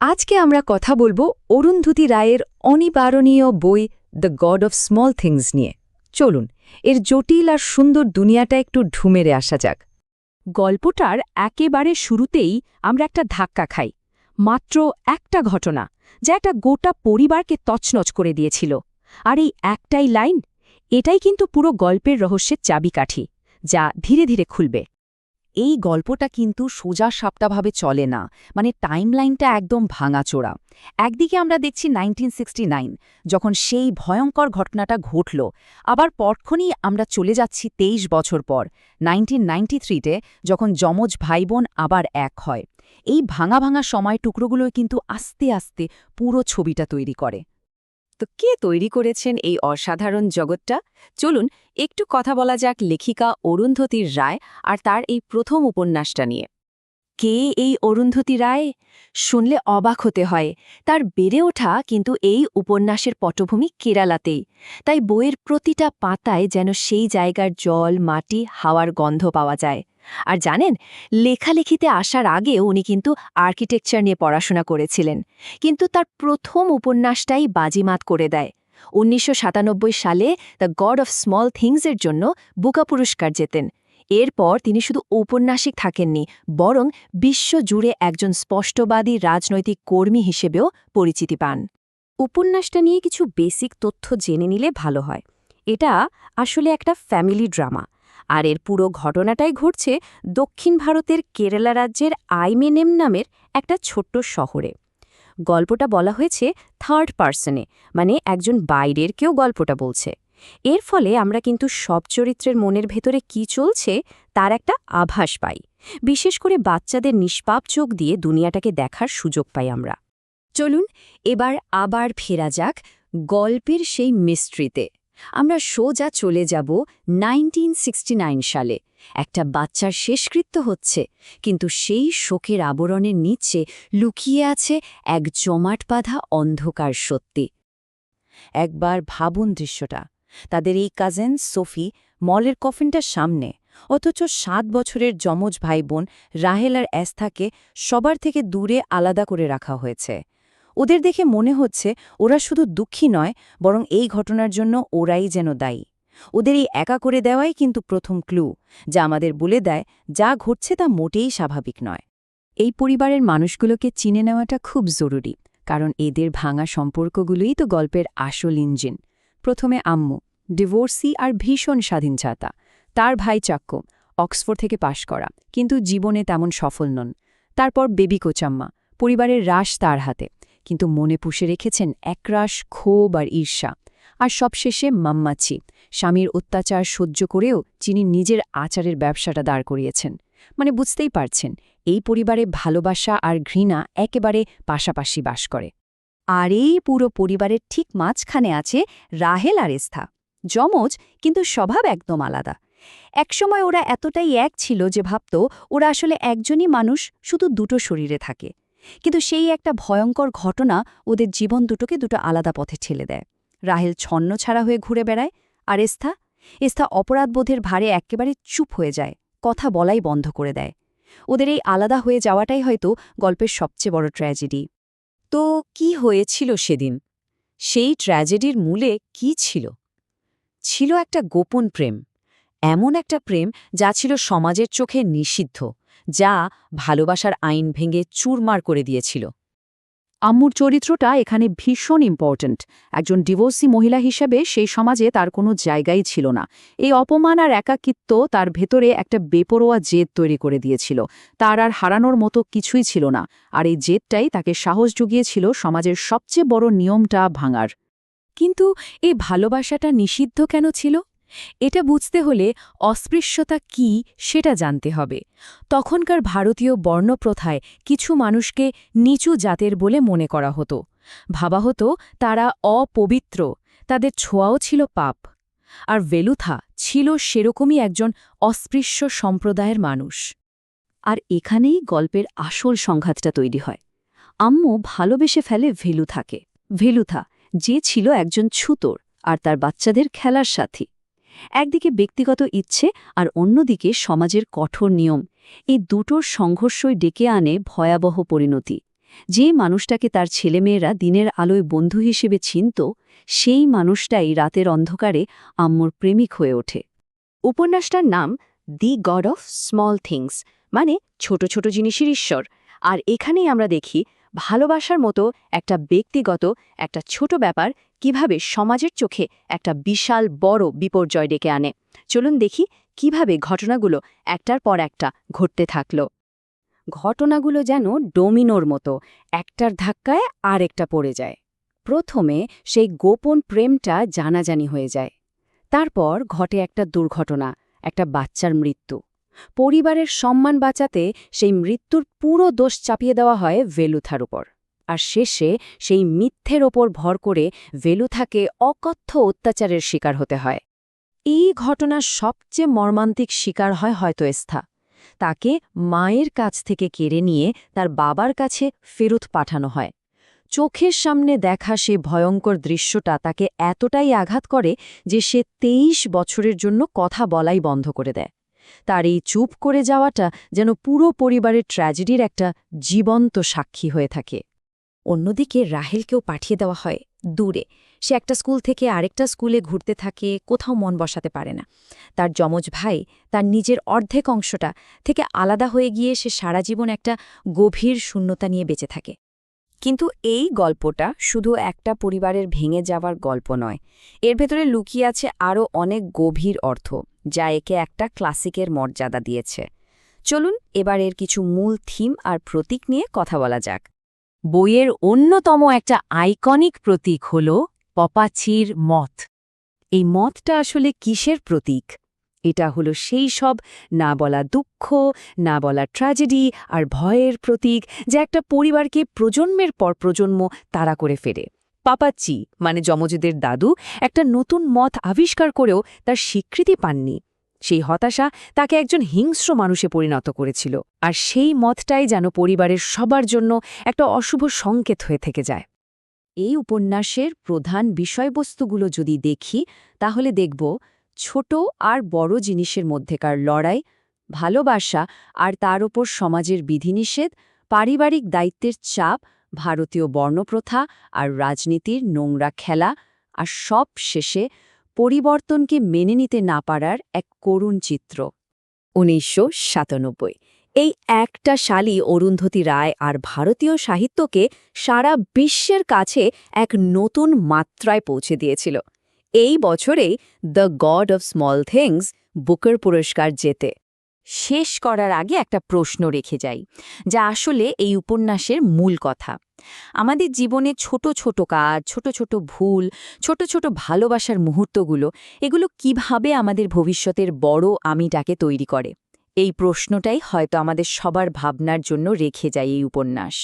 আজকে আমরা কথা বলবো অরুন্ধতী রায়ের অনিবারণীয় বই the god of small things নিয়ে। চলুন এর জটিল আর সুন্দর দুনিয়াটা একটু ঢুমেরে আসা যাক। গল্পটার একেবারে শুরুতেই আমরা একটা ধাক্কা খাই। মাত্র একটা ঘটনা যা একটা গোটা পরিবারকে তছনছ করে দিয়েছিল। আর এই একটাই লাইন, এটাই কিন্তু পুরো গল্পের রহস্যের চাবিকাঠি, যা ধীরে ধীরে খুলবে। এই গল্পটা কিন্তু সোজা সাপটাভাবে চলে না, মানে টাইমলাইনটা একদম ভাঙাচোরা। একদিকে আমরা দেখছি 1969, যখন সেই ভয়ঙ্কর ঘটনাটা ঘটল। আবার পরক্ষণেই আমরা চলে যাচ্ছি 23 বছর পর 1993-তে, যখন যমজ ভাইবোন আবার এক হয়। এই ভাঙা ভাঙা সময় টুকরোগুলোই কিন্তু আস্তে আস্তে পুরো ছবিটা তৈরি করে। তো কে তৈরি করেছেন এই অসাধারণ জগৎটা? চলুন একটু কথা বলা যাক লেখিকা অরুন্ধতী রায় আর তার এই প্রথম উপন্যাসটা নিয়ে। কে এই অরুন্ধতী রায়? শুনলে অবাক হতে হয়। তার বেড়ে ওঠা কিন্তু এই উপন্যাসের পটভূমি কেরালাতেই। তাই বইয়ের প্রতিটা পাতায় যেন সেই জায়গার জল, মাটি, হাওয়ার গন্ধ পাওয়া যায়। আর জানেন, লেখালেখিতে আসার আগেও উনি কিন্তু আর্কিটেকচার নিয়ে পড়াশোনা করেছিলেন। কিন্তু তার প্রথম উপন্যাসটাই বাজিমাত করে দেয়। 1997 সালে দ্য গড অফ স্মল থিংসের জন্য বুকা পুরস্কার জেতেন। এরপর তিনি শুধু ঔপন্যাসিক থাকেননি, বরং বিশ্বজুড়ে একজন স্পষ্টবাদী রাজনৈতিক কর্মী হিসেবেও পরিচিতি পান। উপন্যাসটা নিয়ে কিছু বেসিক তথ্য জেনে নিলে ভালো হয়। এটা আসলে একটা ফ্যামিলি ড্রামা, আর এর পুরো ঘটনাটাই ঘটছে দক্ষিণ ভারতের কেরালা রাজ্যের আইমেনেম নামের একটা ছোট্ট শহরে। গল্পটা বলা হয়েছে থার্ড পার্সনে, মানে একজন বাইরের কেউ গল্পটা বলছে। এর ফলে আমরা কিন্তু সব চরিত্রের মনের ভেতরে কি চলছে তার একটা আভাস পাই। বিশেষ করে বাচ্চাদের নিষ্পাপ চোখ দিয়ে দুনিয়াটাকে দেখার সুযোগ পাই আমরা। চলুন এবার আবার ফেরা যাক গল্পের সেই মিস্ট্রিতে। আমরা সোজা চলে যাব 1969 সালে। একটা বাচ্চার শেষকৃত্য হচ্ছে, কিন্তু সেই শোকের আবরণের নিচে লুকিয়ে আছে এক জমাট বাঁধা অন্ধকার সত্যি। একবার ভাবুন দৃশ্যটা। তাদের এই কাজিন সোফি মলের কফিনটার সামনে, অথচ 7 বছরের যমজ ভাইবোন রাহেল আর এস্থাকে সবার থেকে দূরে আলাদা করে রাখা হয়েছে। ওদের দেখে মনে হচ্ছে ওরা শুধু দুঃখী নয়, বরং এই ঘটনার জন্য ওরাই যেন দায়ী। ওদের এই একা করে দেওয়াই কিন্তু প্রথম ক্লু, যা আমাদের বলে দেয় যা ঘটছে তা মোটেই স্বাভাবিক নয়। এই পরিবারের মানুষগুলোকে চিনে নেওয়াটা খুব জরুরি, কারণ এদের ভাঙা সম্পর্কগুলোই তো গল্পের আসল ইঞ্জিন। প্রথমে আম্মু, ডিভোর্সি আর ভীষণ স্বাধীনচাতা। তার ভাই চাক্কু, অক্সফোর্ড থেকে পাশ করা, কিন্তু জীবনে তেমন সফল নন। তারপর বেবি কোচাম্মা, পরিবারের রাশ তার হাতে, কিন্তু মনে পুষে রেখেছেন একরাশ ক্ষোভ আর ঈর্ষা। আর সবশেষে মাম্মাচি, স্বামীর অত্যাচার সহ্য করেও যিনি নিজের আচারের ব্যবসাটা দাঁড় করিয়েছেন। মানে বুঝতেই পারছেন, এই পরিবারে ভালোবাসা আর ঘৃণা একেবারে পাশাপাশি বাস করে। আর এই পুরো পরিবারের ঠিক মাঝখানে আছে রাহেল আর এস্থা। যমজ, কিন্তু স্বভাব একদম আলাদা। একসময় ওরা এতটাই এক ছিল যে ভাবত ওরা আসলে একজনই মানুষ, শুধু দুটো শরীরে থাকে। কিন্তু সেই একটা ভয়ঙ্কর ঘটনা ওদের জীবন দুটোকে দুটো আলাদা পথে ঠেলে দেয়। রাহেল ছন্নছাড়া হয়ে ঘুরে বেড়ায়, আর এস্থা অপরাধবোধের ভারে একেবারে চুপ হয়ে যায়, কথা বলাই বন্ধ করে দেয়। ওদের এই আলাদা হয়ে যাওয়াটাই হয়তো গল্পের সবচেয়ে বড় ট্র্যাজেডি। তো কি হয়েছিল সেদিন? সেই ট্র্যাজেডির মূলে কি ছিল? ছিল একটা গোপন প্রেম, এমন একটা প্রেম যা ছিল সমাজের চোখে নিষিদ্ধ, যা ভালোবাসার আইন ভেঙে চুরমার করে দিয়েছিল। আম্মুর চরিত্রটা এখানে ভীষণ ইম্পর্ট্যান্ট। একজন ডিভোর্সি মহিলা হিসেবে সেই সমাজে তার কোনো জায়গাই ছিল না। এই অপমান আর একাকিত্ব তার ভেতরে একটা বেপরোয়া জেদ তৈরি করে দিয়েছিল। তার আর হারানোর মতো কিছুই ছিল না, আর এই জেদটাই তাকে সাহস জুগিয়েছিল সমাজের সবচেয়ে বড় নিয়মটা ভাঙার। কিন্তু এই ভালোবাসাটা নিষিদ্ধ কেন ছিল? এটা বুঝতে হলে অস্পৃশ্যতা কি সেটা জানতে হবে। তখনকার ভারতীয় বর্ণপ্রথায় কিছু মানুষকে নিচু জাতের বলে মনে করা হতো। ভাবা হতো তারা অপবিত্র, তাদের ছোঁয়াও ছিল পাপ। আর ভেলুথা ছিল সেরকমই একজন অস্পৃশ্য সম্প্রদায়ের মানুষ। আর এখানেই গল্পের আসল সংঘাতটা তৈরি হয়। আম্মু ভালোবেসে ফেলে ভেলুথা, যে ছিল একজন ছুতোর আর তার বাচ্চাদের খেলার সাথী। একদিকে ব্যক্তিগত ইচ্ছে আর অন্যদিকে সমাজের কঠোর নিয়ম, এই দুটোর সংঘর্ষই ডেকে আনে ভয়াবহ পরিণতি। যে মানুষটাকে তার ছেলেমেয়েরা দিনের আলোয় বন্ধু হিসেবে চিনত, সেই মানুষটাই রাতের অন্ধকারে আম্মুর প্রেমিক হয়ে ওঠে। উপন্যাসটার নাম দি গড অফ স্মল থিংস, মানে ছোট ছোট জিনিসের ঈশ্বর। আর এখানেই আমরা দেখি ভালোবাসার মতো একটা ব্যক্তিগত একটা ছোট ব্যাপার কিভাবে সমাজের চোখে একটা বিশাল বড় বিপর্যয় ডেকে আনে। চলুন দেখি কিভাবে ঘটনাগুলো একটার পর একটা ঘটতে থাকলো। ঘটনাগুলো যেন ডোমিনোর মতো, একটার ধাক্কায় আরেকটা পড়ে যায়। প্রথমে সেই গোপন প্রেমটা জানাজানি হয়ে যায়। তারপর ঘটে একটা দুর্ঘটনা, একটা বাচ্চার মৃত্যু। পরিবারের সম্মান বাঁচাতে সেই মৃত্যুর পুরো দোষ চাপিয়ে দেওয়া হয় ভেলুথার উপর। আর শেষে সেই মিথ্যের ওপর ভর করে ভেলুথাকে অকথ্য অত্যাচারের শিকার হতে হয়। এই ঘটনার সবচেয়ে মর্মান্তিক শিকার হয় হয়তো এস্থা। তাকে মায়ের কাছ থেকে কেড়ে নিয়ে তার বাবার কাছে ফেরত পাঠানো হয়। চোখের সামনে দেখা সে ভয়ঙ্কর দৃশ্যটা তাকে এতটাই আঘাত করে যে সে ২৩ বছরের জন্য কথা বলাই বন্ধ করে দেয়। তার এই চুপ করে যাওয়াটা যেন পুরো পরিবারের ট্র্যাজেডির একটা জীবন্ত সাক্ষী হয়ে থাকে। অন্যদিকে রাহেলকেও পাঠিয়ে দেওয়া হয় দূরে। সে একটা স্কুল থেকে আরেকটা স্কুলে ঘুরতে থাকে, কোথাও মন বসাতে পারে না। তার যমজ ভাই তার নিজের অর্ধেক অংশটা থেকে আলাদা হয়ে গিয়ে সে সারা জীবন একটা গভীর শূন্যতা নিয়ে বেঁচে থাকে। কিন্তু এই গল্পটা শুধু একটা পরিবারের ভেঙে যাওয়ার গল্প নয়, এর ভেতরে লুকিয়ে আছে আরও অনেক গভীর অর্থ, যা একে একটা ক্লাসিকের মর্যাদা দিয়েছে। চলুন এবার এর কিছু মূল থিম আর প্রতীক নিয়ে কথা বলা যাক। বইয়ের অন্যতম একটা আইকনিক প্রতীক হল পপাচির মথ। এই মথটা আসলে কিসের প্রতীক? এটা হলো সেই সব না বলা দুঃখ, না বলা ট্র্যাজেডি আর ভয়ের প্রতীক, যা একটা পরিবারকে প্রজন্মের পর প্রজন্ম তাড়া করে ফেরে। পাপাচ্চি মানে যমজদের দাদু একটা নতুন মথ আবিষ্কার করেও তার স্বীকৃতি পাননি। সেই হতাশা তাকে একজন হিংস্র মানুষে পরিণত করেছিল, আর সেই মথটাই যেন পরিবারের সবার জন্য একটা অশুভ সংকেত হয়ে থেকে যায়। এই উপন্যাসের প্রধান বিষয়বস্তুগুলো যদি দেখি, তাহলে দেখব ছোট আর বড় জিনিসের মধ্যেকার লড়াই, ভালোবাসা আর তার ওপর সমাজের বিধিনিষেধ, পারিবারিক দায়িত্বের চাপ, ভারতীয় বর্ণপ্রথা আর রাজনীতির নোংরা খেলা, আর সব শেষে পরিবর্তনকে মেনে নিতে না পারার এক করুণ চিত্র। ১৯৯৭। এই একটা সালই অরুন্ধতী রায় আর ভারতীয় সাহিত্যকে সারা বিশ্বের কাছে এক নতুন মাত্রায় পৌঁছে দিয়েছিল। এই বছরেই the god of small things Booker পুরস্কার জেতে। শেষ করার আগে একটা প্রশ্ন রেখে যাই, যা আসলে এই উপন্যাসের মূল কথা। আমাদের জীবনে ছোট ছোট কাজ, ছোট ছোট ভুল, ছোট ছোট ভালোবাসার মুহূর্তগুলো, এগুলো কিভাবে আমাদের ভবিষ্যতের বড় আমিটাকে তৈরি করে? এই প্রশ্নটাই হয়তো আমাদের সবার ভাবনার জন্য রেখে যায় এই উপন্যাস।